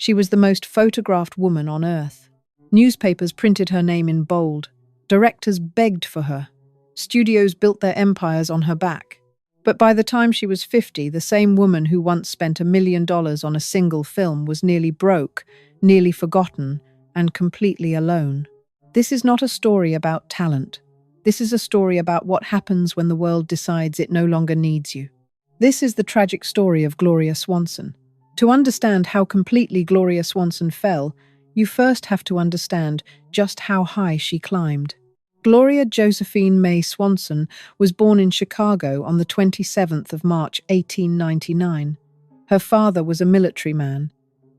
She was the most photographed woman on earth. Newspapers printed her name in bold. Directors begged for her. Studios built their empires on her back. But by the time she was 50, the same woman who once spent $1 million on a single film was nearly broke, nearly forgotten, and completely alone. This is not a story about talent. This is a story about what happens when the world decides it no longer needs you. This is the tragic story of Gloria Swanson. To understand how completely Gloria Swanson fell, you first have to understand just how high she climbed. Gloria Josephine May Swanson was born in Chicago on the 27th of March 1899. Her father was a military man.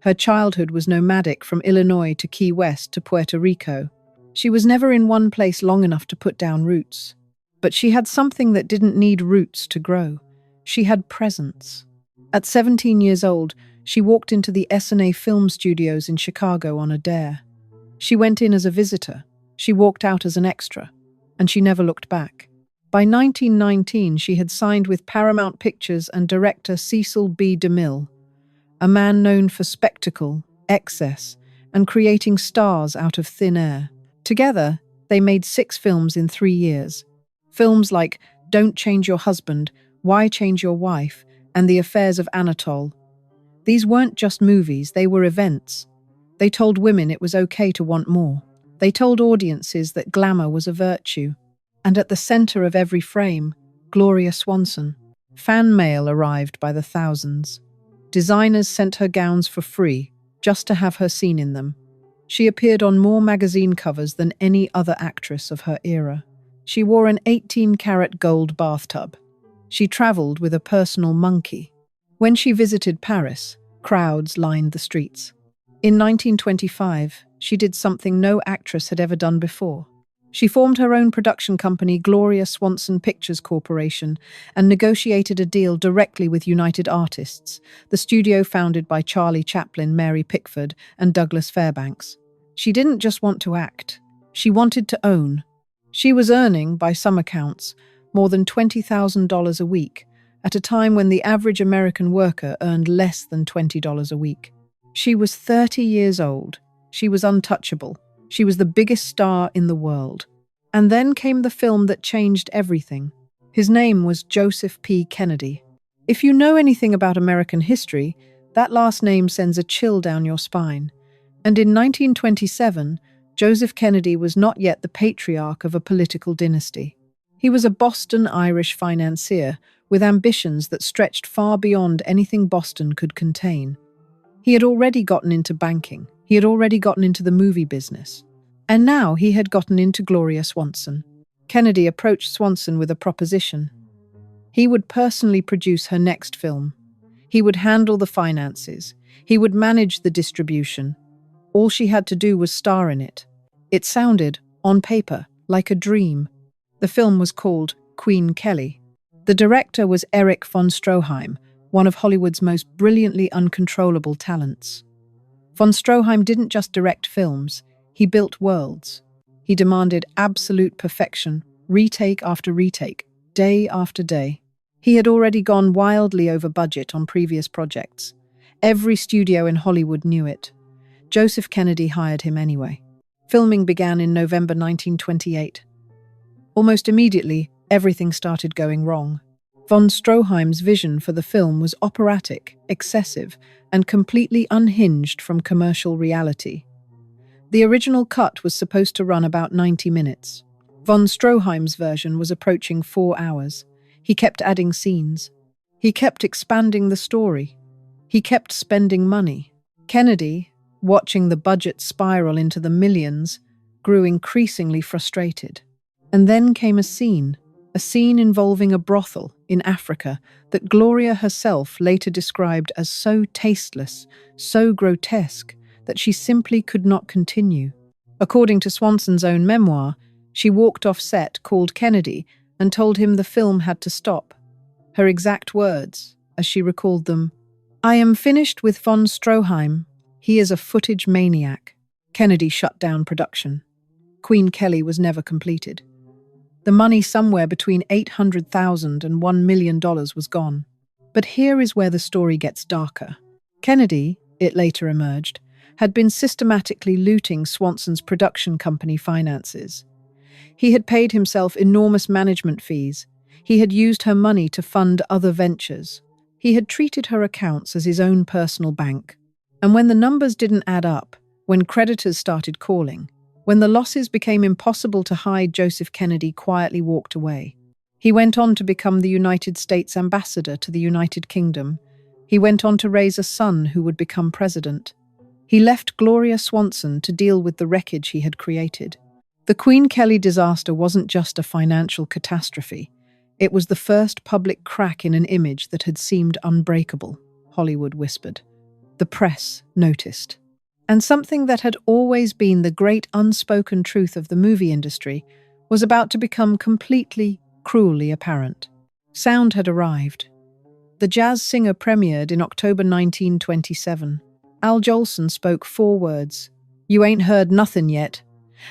Her childhood was nomadic from Illinois to Key West to Puerto Rico. She was never in one place long enough to put down roots. But she had something that didn't need roots to grow. She had presence. At 17 years old, she walked into the S&A film studios in Chicago on a dare. She went in as a visitor. She walked out as an extra, and she never looked back. By 1919, she had signed with Paramount Pictures and director Cecil B. DeMille, a man known for spectacle, excess, and creating stars out of thin air. Together, they made 6 films in 3 years. Films like Don't Change Your Husband, Why Change Your Wife, and The Affairs of Anatole. These weren't just movies, they were events. They told women it was okay to want more. They told audiences that glamour was a virtue. And at the center of every frame, Gloria Swanson. Fan mail arrived by the thousands. Designers sent her gowns for free, just to have her seen in them. She appeared on more magazine covers than any other actress of her era. She wore an 18-karat gold bathtub. She traveled with a personal monkey. When she visited Paris, crowds lined the streets. In 1925, she did something no actress had ever done before. She formed her own production company, Gloria Swanson Pictures Corporation, and negotiated a deal directly with United Artists, the studio founded by Charlie Chaplin, Mary Pickford, and Douglas Fairbanks. She didn't just want to act. She wanted to own. She was earning, by some accounts, more than $20,000 a week, at a time when the average American worker earned less than $20 a week. She was 30 years old. She was untouchable. She was the biggest star in the world. And then came the film that changed everything. His name was Joseph P. Kennedy. If you know anything about American history, that last name sends a chill down your spine. And in 1927, Joseph Kennedy was not yet the patriarch of a political dynasty. He was a Boston Irish financier with ambitions that stretched far beyond anything Boston could contain. He had already gotten into banking. He had already gotten into the movie business. And now he had gotten into Gloria Swanson. Kennedy approached Swanson with a proposition. He would personally produce her next film. He would handle the finances. He would manage the distribution. All she had to do was star in it. It sounded, on paper, like a dream. The film was called Queen Kelly. The director was Erich von Stroheim, one of Hollywood's most brilliantly uncontrollable talents. Von Stroheim didn't just direct films, he built worlds. He demanded absolute perfection, retake after retake, day after day. He had already gone wildly over budget on previous projects. Every studio in Hollywood knew it. Joseph Kennedy hired him anyway. Filming began in November 1928. Almost immediately, everything started going wrong. Von Stroheim's vision for the film was operatic, excessive, and completely unhinged from commercial reality. The original cut was supposed to run about 90 minutes. Von Stroheim's version was approaching 4 hours. He kept adding scenes. He kept expanding the story. He kept spending money. Kennedy, watching the budget spiral into the millions, grew increasingly frustrated. And then came a scene involving a brothel in Africa that Gloria herself later described as so tasteless, so grotesque, that she simply could not continue. According to Swanson's own memoir, she walked off set, called Kennedy, and told him the film had to stop. Her exact words, as she recalled them, "I am finished with von Stroheim. He is a footage maniac." Kennedy shut down production. Queen Kelly was never completed. The money, somewhere between $800,000 and $1 million, was gone. But here is where the story gets darker. Kennedy, it later emerged, had been systematically looting Swanson's production company finances. He had paid himself enormous management fees. He had used her money to fund other ventures. He had treated her accounts as his own personal bank. And when the numbers didn't add up, when creditors started calling, when the losses became impossible to hide, Joseph Kennedy quietly walked away. He went on to become the United States ambassador to the United Kingdom. He went on to raise a son who would become president. He left Gloria Swanson to deal with the wreckage he had created. The Queen Kelly disaster wasn't just a financial catastrophe. It was the first public crack in an image that had seemed unbreakable, Hollywood whispered. The press noticed. And something that had always been the great unspoken truth of the movie industry was about to become completely, cruelly apparent. Sound had arrived. The Jazz Singer premiered in October 1927. Al Jolson spoke 4 words, "You ain't heard nothing yet."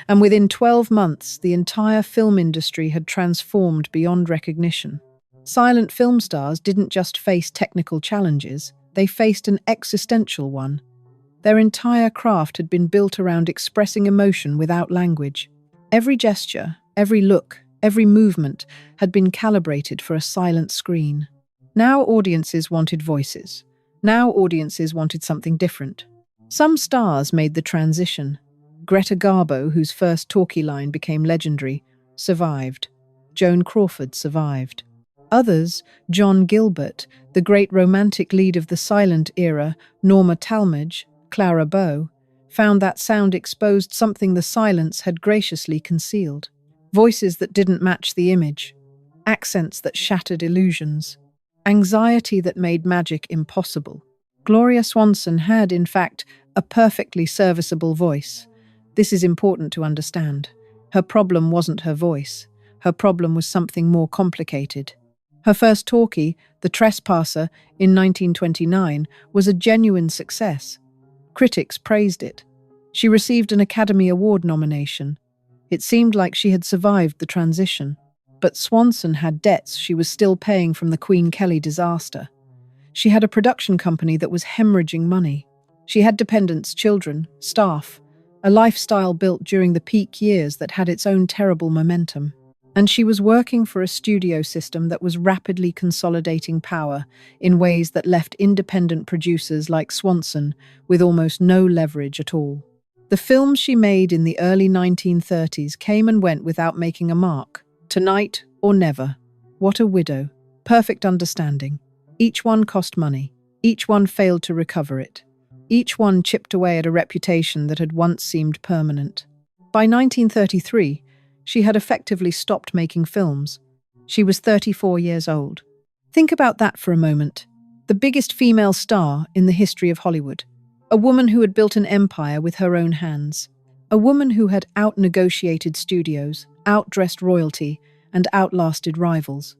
And within 12 months, the entire film industry had transformed beyond recognition. Silent film stars didn't just face technical challenges, they faced an existential one. Their entire craft had been built around expressing emotion without language. Every gesture, every look, every movement had been calibrated for a silent screen. Now audiences wanted voices. Now audiences wanted something different. Some stars made the transition. Greta Garbo, whose first talkie line became legendary, survived. Joan Crawford survived. Others, John Gilbert, the great romantic lead of the silent era, Norma Talmadge, Clara Bow, found that sound exposed something the silence had graciously concealed. Voices that didn't match the image. Accents that shattered illusions. Anxiety that made magic impossible. Gloria Swanson had, in fact, a perfectly serviceable voice. This is important to understand. Her problem wasn't her voice. Her problem was something more complicated. Her first talkie, The Trespasser, in 1929, was a genuine success. Critics praised it. She received an Academy Award nomination. It seemed like she had survived the transition. But Swanson had debts she was still paying from the Queen Kelly disaster. She had a production company that was hemorrhaging money. She had dependents, children, staff, a lifestyle built during the peak years that had its own terrible momentum. And she was working for a studio system that was rapidly consolidating power in ways that left independent producers like Swanson with almost no leverage at all. The films she made in the early 1930s came and went without making a mark. Tonight or Never. What a Widow. Perfect Understanding. Each one cost money. Each one failed to recover it. Each one chipped away at a reputation that had once seemed permanent. By 1933, she had effectively stopped making films. She was 34 years old. Think about that for a moment. The biggest female star in the history of Hollywood. A woman who had built an empire with her own hands. A woman who had out-negotiated studios, outdressed royalty, and outlasted rivals.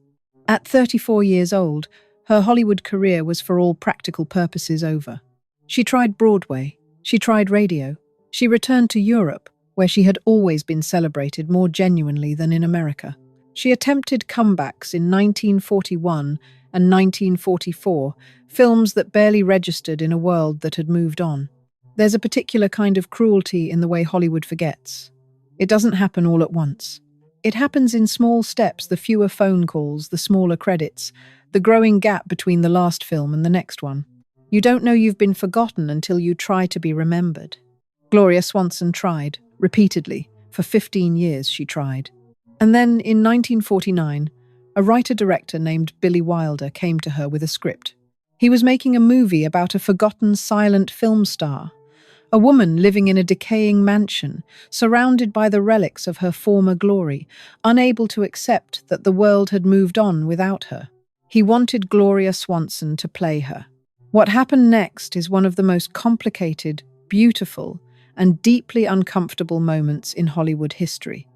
At 34 years old, her Hollywood career was for all practical purposes over. She tried Broadway. She tried radio. She returned to Europe, where she had always been celebrated more genuinely than in America. She attempted comebacks in 1941 and 1944, films that barely registered in a world that had moved on. There's a particular kind of cruelty in the way Hollywood forgets. It doesn't happen all at once. It happens in small steps, the fewer phone calls, the smaller credits, the growing gap between the last film and the next one. You don't know you've been forgotten until you try to be remembered. Gloria Swanson tried. Repeatedly. For 15 years she tried. And then, in 1949, a writer-director named Billy Wilder came to her with a script. He was making a movie about a forgotten silent film star, a woman living in a decaying mansion, surrounded by the relics of her former glory, unable to accept that the world had moved on without her. He wanted Gloria Swanson to play her. What happened next is one of the most complicated, beautiful, and deeply uncomfortable moments in Hollywood history.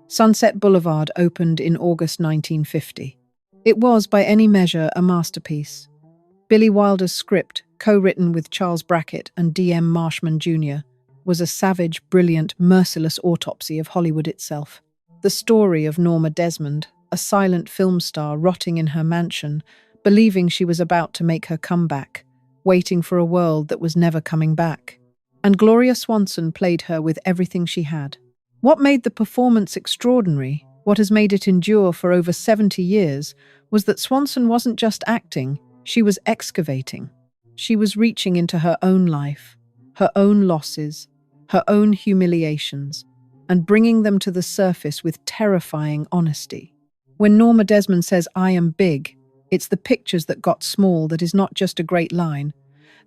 Sunset Boulevard opened in August 1950. It was, by any measure, a masterpiece. Billy Wilder's script, co-written with Charles Brackett and D.M. Marshman Jr., was a savage, brilliant, merciless autopsy of Hollywood itself. The story of Norma Desmond, a silent film star rotting in her mansion, believing she was about to make her comeback, waiting for a world that was never coming back. And Gloria Swanson played her with everything she had. What made the performance extraordinary, what has made it endure for over 70 years, was that Swanson wasn't just acting, she was excavating. She was reaching into her own life, her own losses, her own humiliations, and bringing them to the surface with terrifying honesty. When Norma Desmond says, "I am big," it's the pictures that got small that is not just a great line.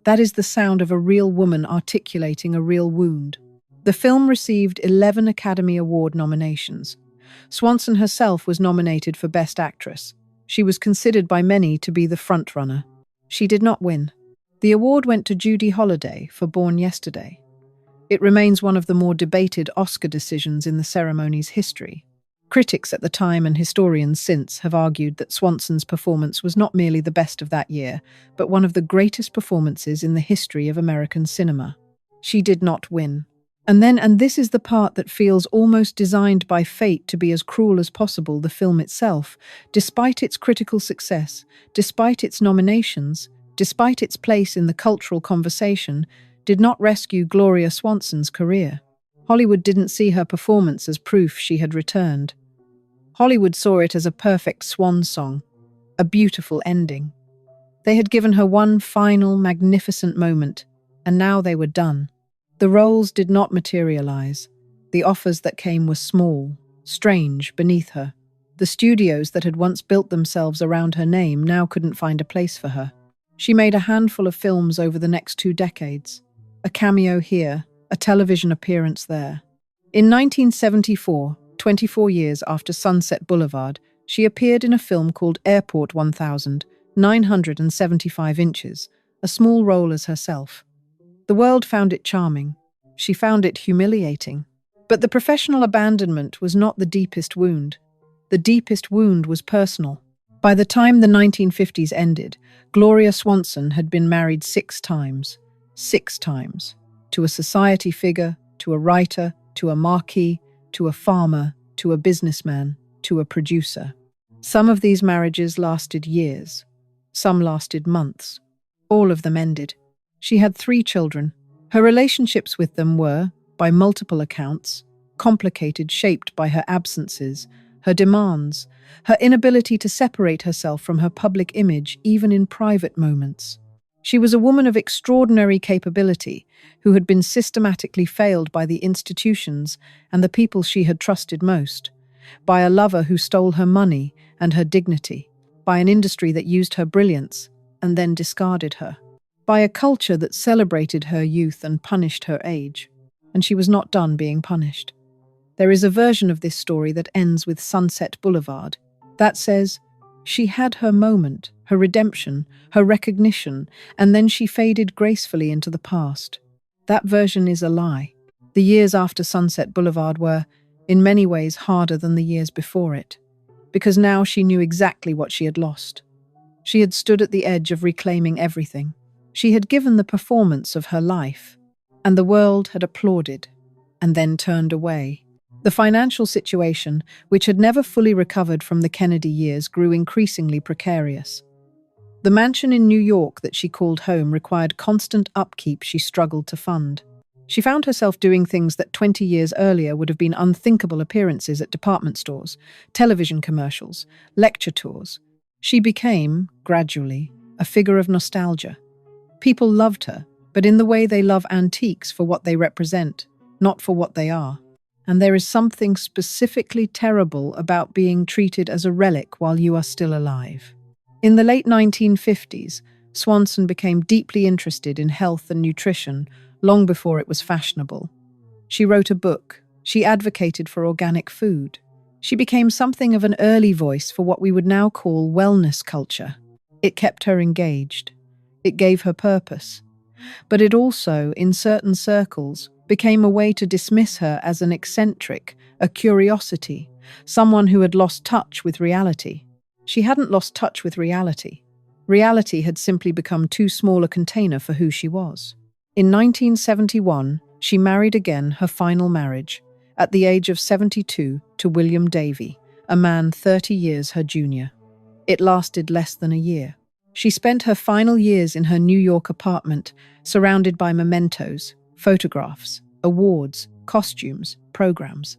That is the sound of a real woman articulating a real wound. The film received 11 Academy Award nominations. Swanson herself was nominated for Best Actress. She was considered by many to be the frontrunner. She did not win. The award went to Judy Holliday for Born Yesterday. It remains one of the more debated Oscar decisions in the ceremony's history. Critics at the time and historians since have argued that Swanson's performance was not merely the best of that year, but one of the greatest performances in the history of American cinema. She did not win. And this is the part that feels almost designed by fate to be as cruel as possible, the film itself, despite its critical success, despite its nominations, despite its place in the cultural conversation, did not rescue Gloria Swanson's career. Hollywood didn't see her performance as proof she had returned. Hollywood saw it as a perfect swan song, a beautiful ending. They had given her one final, magnificent moment, and now they were done. The roles did not materialize. The offers that came were small, strange, beneath her. The studios that had once built themselves around her name now couldn't find a place for her. She made a handful of films over the next 2 decades. A cameo here, a television appearance there. In 1974, 24 years after Sunset Boulevard, she appeared in a film called Airport 1000, 975 inches, a small role as herself. The world found it charming. She found it humiliating. But the professional abandonment was not the deepest wound. The deepest wound was personal. By the time the 1950s ended, Gloria Swanson had been married 6 times. 6 times. To a society figure, to a writer, to a marquis, to a farmer, to a businessman, to a producer. Some of these marriages lasted years. Some lasted months. All of them ended. She had 3 children. Her relationships with them were, by multiple accounts, complicated, shaped by her absences, her demands, her inability to separate herself from her public image even in private moments. She was a woman of extraordinary capability who had been systematically failed by the institutions and the people she had trusted most, by a lover who stole her money and her dignity, by an industry that used her brilliance and then discarded her, by a culture that celebrated her youth and punished her age. And she was not done being punished. There is a version of this story that ends with Sunset Boulevard. That says, she had her moment, her redemption, her recognition, and then she faded gracefully into the past. That version is a lie. The years after Sunset Boulevard were, in many ways, harder than the years before it, because now she knew exactly what she had lost. She had stood at the edge of reclaiming everything. She had given the performance of her life, and the world had applauded, and then turned away. The financial situation, which had never fully recovered from the Kennedy years, grew increasingly precarious. The mansion in New York that she called home required constant upkeep she struggled to fund. She found herself doing things that 20 years earlier would have been unthinkable: appearances at department stores, television commercials, lecture tours. She became, gradually, a figure of nostalgia. People loved her, but in the way they love antiques for what they represent, not for what they are. And there is something specifically terrible about being treated as a relic while you are still alive. In the late 1950s, Swanson became deeply interested in health and nutrition long before it was fashionable. She wrote a book. She advocated for organic food. She became something of an early voice for what we would now call wellness culture. It kept her engaged. It gave her purpose. But it also, in certain circles, became a way to dismiss her as an eccentric, a curiosity, someone who had lost touch with reality. She hadn't lost touch with reality. Reality had simply become too small a container for who she was. In 1971, she married again, her final marriage, at the age of 72, to William Davey, a man 30 years her junior. It lasted less than a year. She spent her final years in her New York apartment, surrounded by mementos, photographs, awards, costumes, programs.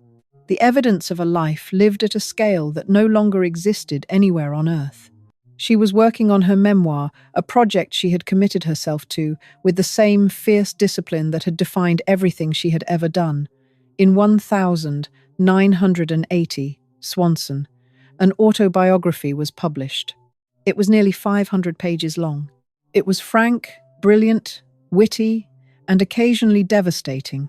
The evidence of a life lived at a scale that no longer existed anywhere on Earth. She was working on her memoir, a project she had committed herself to, with the same fierce discipline that had defined everything she had ever done. In 1980, Swanson, an autobiography was published. It was nearly 500 pages long. It was frank, brilliant, witty, and occasionally devastating.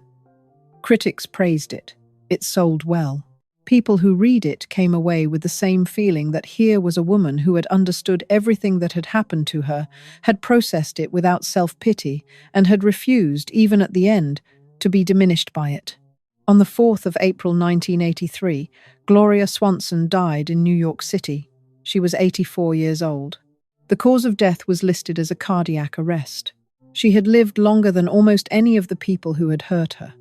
Critics praised it. It sold well. People who read it came away with the same feeling that here was a woman who had understood everything that had happened to her, had processed it without self-pity, and had refused, even at the end, to be diminished by it. On the 4th of April 1983, Gloria Swanson died in New York City. She was 84 years old. The cause of death was listed as a cardiac arrest. She had lived longer than almost any of the people who had hurt her.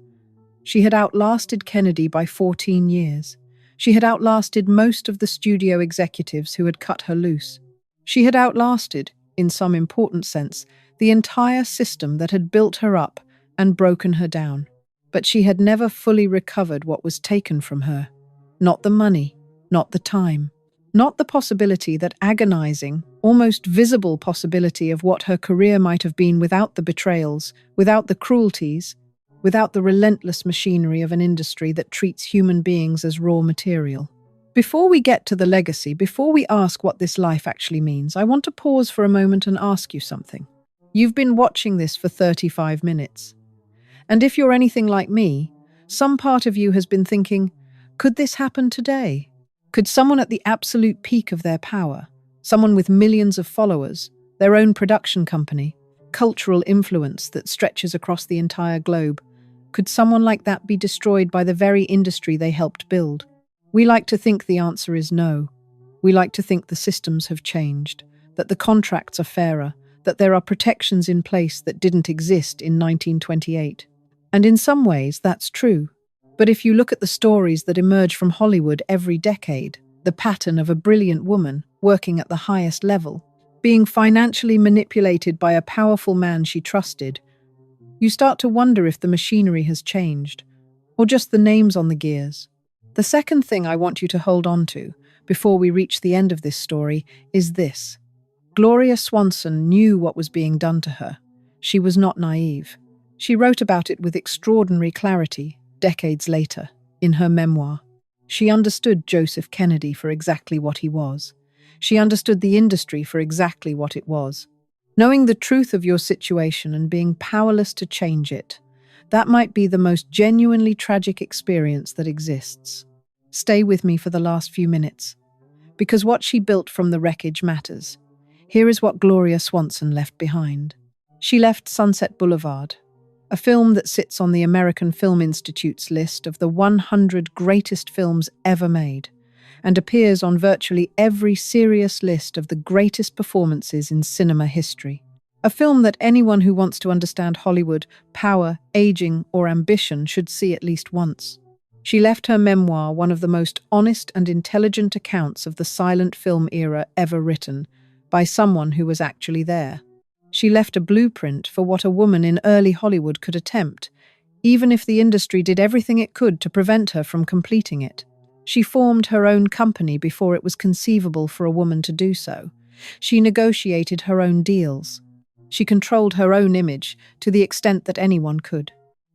She had outlasted Kennedy by 14 years. She had outlasted most of the studio executives who had cut her loose. She had outlasted, in some important sense, the entire system that had built her up and broken her down. But she had never fully recovered what was taken from her. Not the money, not the time, not the possibility, that agonizing, almost visible possibility of what her career might have been without the betrayals, without the cruelties, without the relentless machinery of an industry that treats human beings as raw material. Before we get to the legacy, before we ask what this life actually means, I want to pause for a moment and ask you something. You've been watching this for 35 minutes. And if you're anything like me, some part of you has been thinking, could this happen today? Could someone at the absolute peak of their power, someone with millions of followers, their own production company, cultural influence that stretches across the entire globe, could someone like that be destroyed by the very industry they helped build? We like to think the answer is no. We like to think the systems have changed, that the contracts are fairer, that there are protections in place that didn't exist in 1928. And in some ways, that's true. But if you look at the stories that emerge from Hollywood every decade, the pattern of a brilliant woman working at the highest level, being financially manipulated by a powerful man she trusted, you start to wonder if the machinery has changed, or just the names on the gears. The second thing I want you to hold on to, before we reach the end of this story, is this. Gloria Swanson knew what was being done to her. She was not naive. She wrote about it with extraordinary clarity, decades later, in her memoir. She understood Joseph Kennedy for exactly what he was. She understood the industry for exactly what it was. Knowing the truth of your situation and being powerless to change it, that might be the most genuinely tragic experience that exists. Stay with me for the last few minutes, because what she built from the wreckage matters. Here is what Gloria Swanson left behind. She left Sunset Boulevard, a film that sits on the American Film Institute's list of the 100 greatest films ever made, and appears on virtually every serious list of the greatest performances in cinema history. A film that anyone who wants to understand Hollywood, power, aging, or ambition should see at least once. She left her memoir one of the most honest and intelligent accounts of the silent film era ever written, by someone who was actually there. She left a blueprint for what a woman in early Hollywood could attempt, even if the industry did everything it could to prevent her from completing it. She formed her own company before it was conceivable for a woman to do so. She negotiated her own deals. She controlled her own image to the extent that anyone could.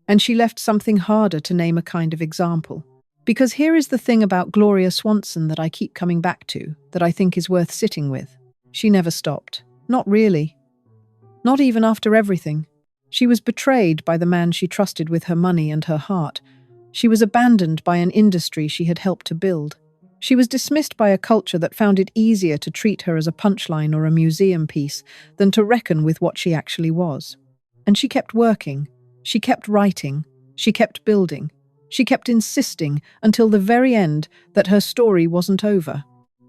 And she left something harder to name a kind of example. Because here is the thing about Gloria Swanson that I keep coming back to, that I think is worth sitting with. She never stopped. Not really. Not even after everything. She was betrayed by the man she trusted with her money and her heart. She was abandoned by an industry she had helped to build. She was dismissed by a culture that found it easier to treat her as a punchline or a museum piece than to reckon with what she actually was. And she kept working. She kept writing. She kept building. She kept insisting until the very end that her story wasn't over.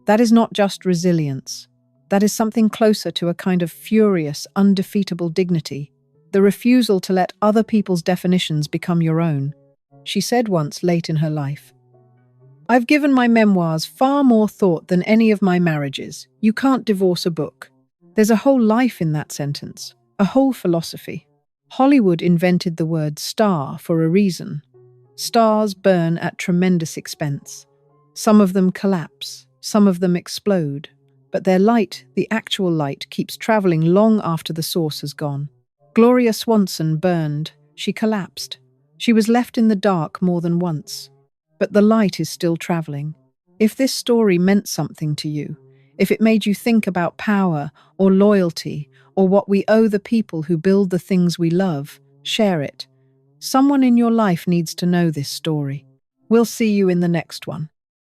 That is not just resilience. That is something closer to a kind of furious, undefeatable dignity. The refusal to let other people's definitions become your own. She said once late in her life, "I've given my memoirs far more thought than any of my marriages. You can't divorce a book." There's a whole life in that sentence, a whole philosophy. Hollywood invented the word star for a reason. Stars burn at tremendous expense. Some of them collapse, some of them explode, but their light, the actual light, keeps traveling long after the source has gone. Gloria Swanson burned. She collapsed. She was left in the dark more than once. But the light is still traveling. If this story meant something to you, if it made you think about power or loyalty or what we owe the people who build the things we love, share it. Someone in your life needs to know this story. We'll see you in the next one.